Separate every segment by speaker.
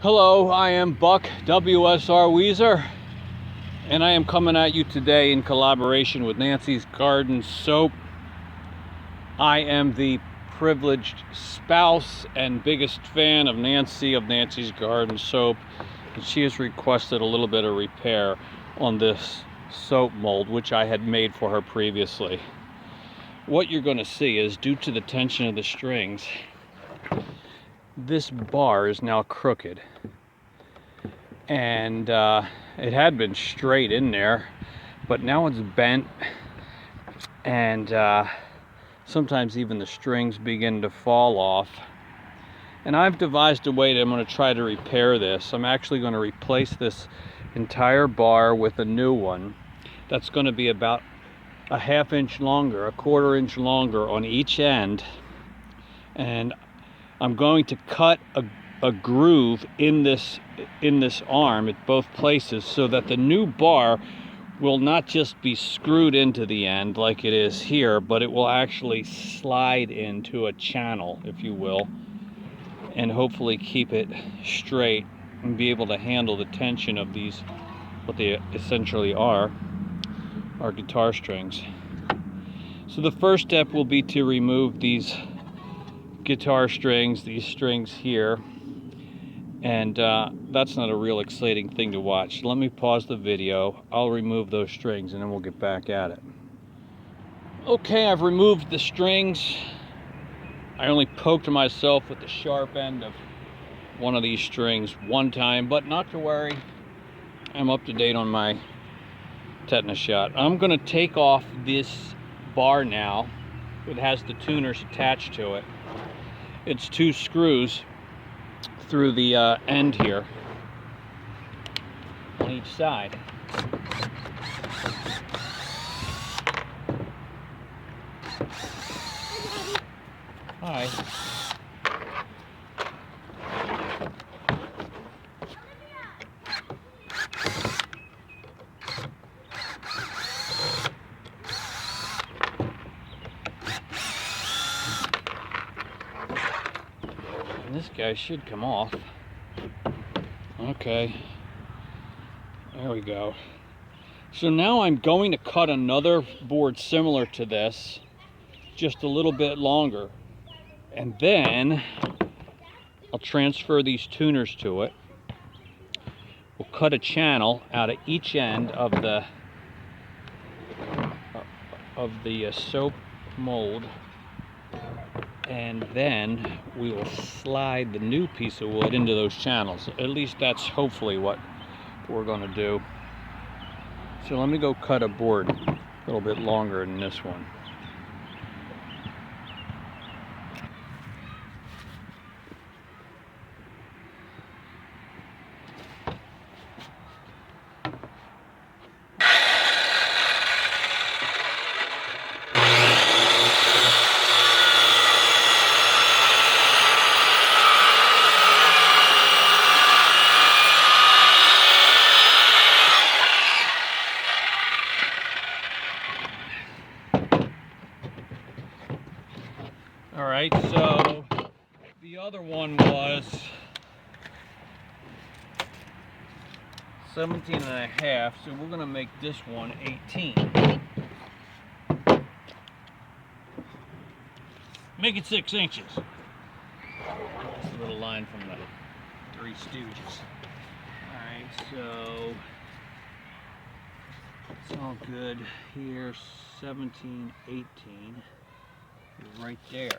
Speaker 1: Hello, I am Buck WSR Weezer, and I am coming at you today in collaboration with Nancy's Garden Soap. I am the privileged spouse and biggest fan of Nancy's Garden Soap, and she has requested a little bit of repair on this soap mold, which I had made for her previously. What you're going to see is, due to the tension of the strings, this bar is now crooked, and it had been straight in there, but now it's bent, and sometimes even the strings begin to fall off. And I've devised a way that I'm going to try to repair this. I'm actually going to replace this entire bar with a new one that's going to be about a ½ inch longer, a ¼ inch longer on each end, and I'm going to cut a groove in this arm at both places, so that the new bar will not just be screwed into the end like it is here, but it will actually slide into a channel, if you will, and hopefully keep it straight and be able to handle the tension of these, what they essentially are, our guitar strings. So the first step will be to remove these guitar strings, these strings here, and that's not a real exciting thing to watch. Let me pause the video, I'll remove those strings, and then we'll get back at it. Okay, I've removed the strings. I only poked myself with the sharp end of one of these strings one time, but not to worry, I'm up to date on my tetanus shot. I'm going to take off this bar now. It has the tuners attached to it. It's 2 screws through the end here on each side. Hi. This guy should come off. Okay, there we go. So now I'm going to cut another board similar to this, just a little bit longer, and then I'll transfer these tuners to it. We'll cut a channel out of each end of the soap mold, and then we will slide the new piece of wood into those channels. At least that's hopefully what we're going to do. So let me go cut a board a little bit longer than this one. Alright, so the other one was 17.5, so we're going to make this one 18. Make it 6 inches. That's a little line from the Three Stooges. Alright, so it's all good here. 17, 18. Right there.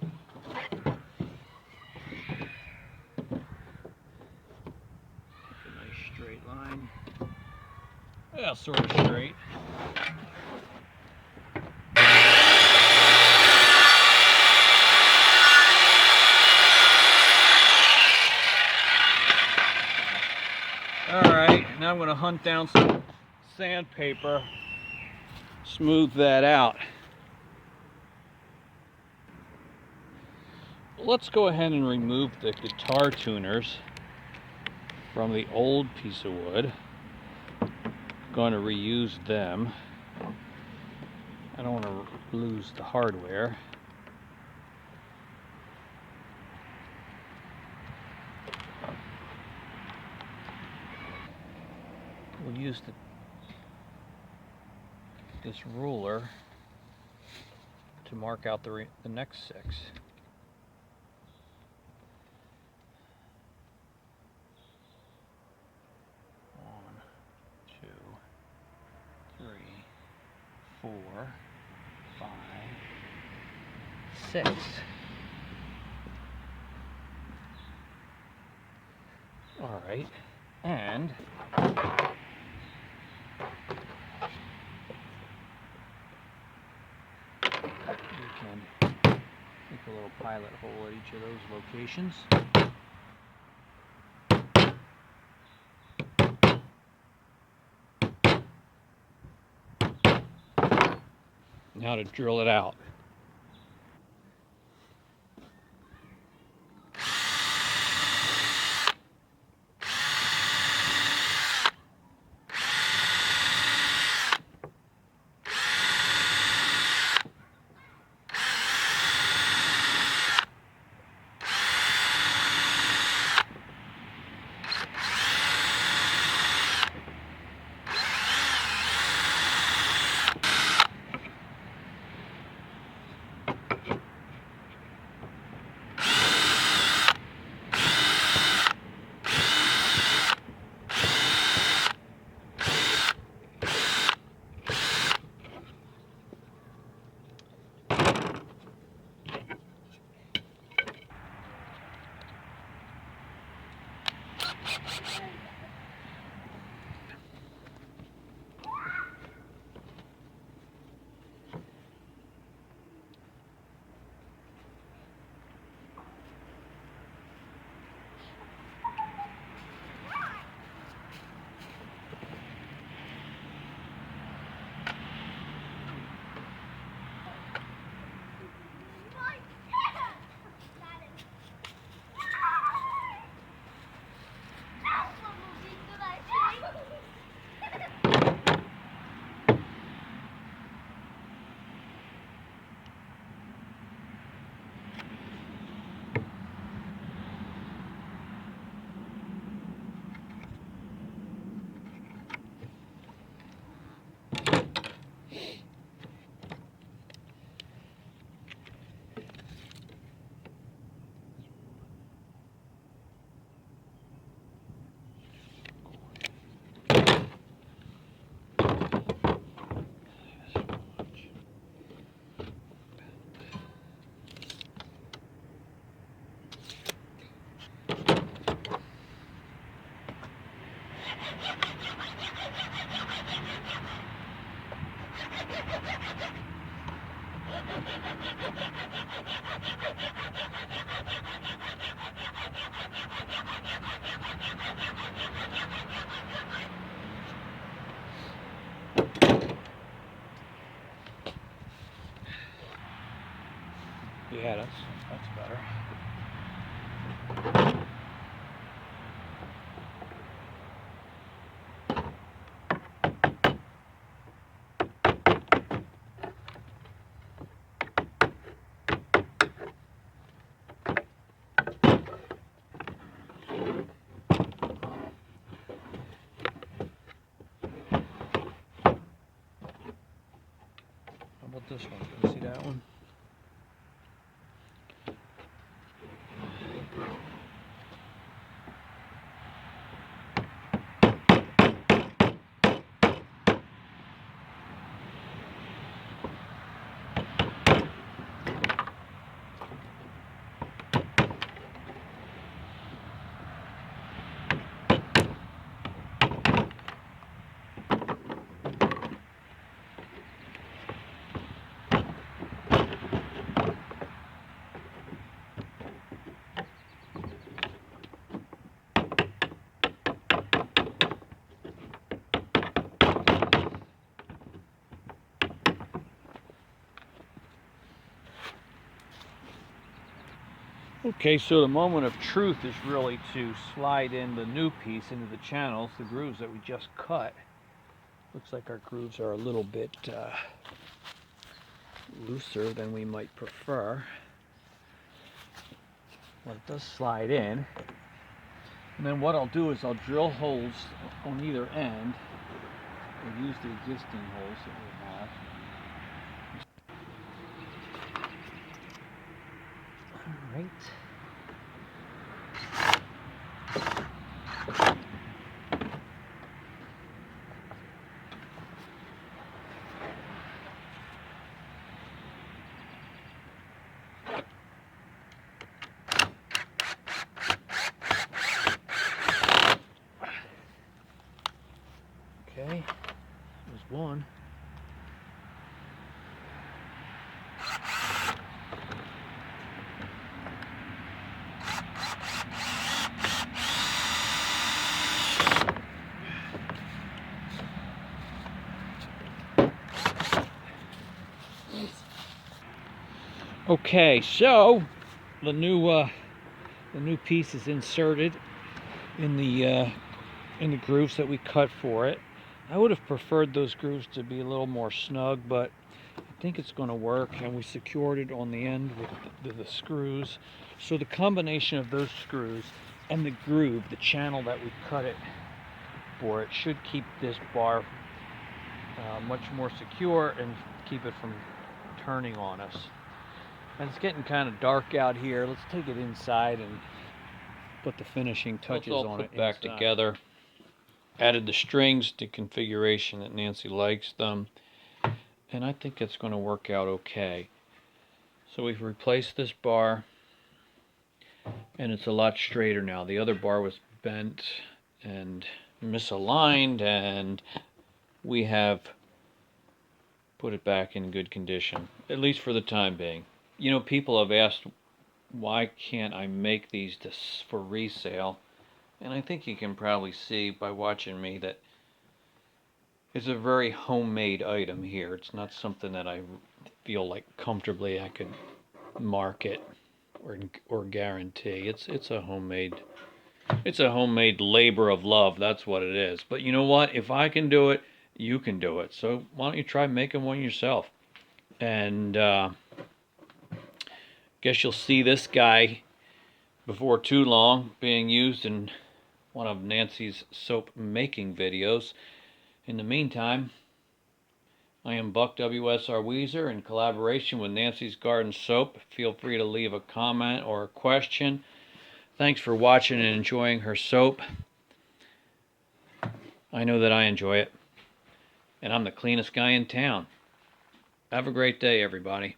Speaker 1: A nice straight line. Well, sort of straight. Alright, now I'm going to hunt down some sandpaper, smooth that out. Let's go ahead and remove the guitar tuners from the old piece of wood. I'm going to reuse them. I don't want to lose the hardware. we'll use this ruler to mark out the next 6. 1, 2, 3, 4, 5, 6. All right, and we can make a little pilot hole at each of those locations. Now to drill it out. Yeah, that's better. How about this one? Can you see that one? Okay, so the moment of truth is really to slide in the new piece into the channels, the grooves that we just cut. Looks like our grooves are a little bit looser than we might prefer. Well, it does slide in. And then what I'll do is I'll drill holes on either end We'll use the existing holes that we have. All right. Okay, there's one. Okay, so the new piece is inserted in the grooves that we cut for it. I would have preferred those grooves to be a little more snug, but I think it's going to work, and we secured it on the end with the screws. So the combination of those screws and the groove, the channel that we cut it for, it should keep this bar much more secure and keep it from turning on us. And it's getting kind of dark out here. Let's take it inside and put the finishing touches on it. Back together. Added the strings to configuration that Nancy likes them, and I think it's going to work out okay. So we've replaced this bar, and it's a lot straighter now. The other bar was bent and misaligned, and we have put it back in good condition, at least for the time being. You know, people have asked, why can't I make these for resale? And I think you can probably see by watching me that it's a very homemade item here. It's not something that I feel like comfortably I could market or guarantee. It's a homemade labor of love. That's what it is. But you know what? If I can do it, you can do it. So why don't you try making one yourself? And guess you'll see this guy before too long being used in one of Nancy's soap making videos. In the meantime, I am Buck WSR Weezer in collaboration with Nancy's Garden Soap. Feel free to leave a comment or a question. Thanks for watching and enjoying her soap. I know that I enjoy it, and I'm the cleanest guy in town. Have a great day, everybody.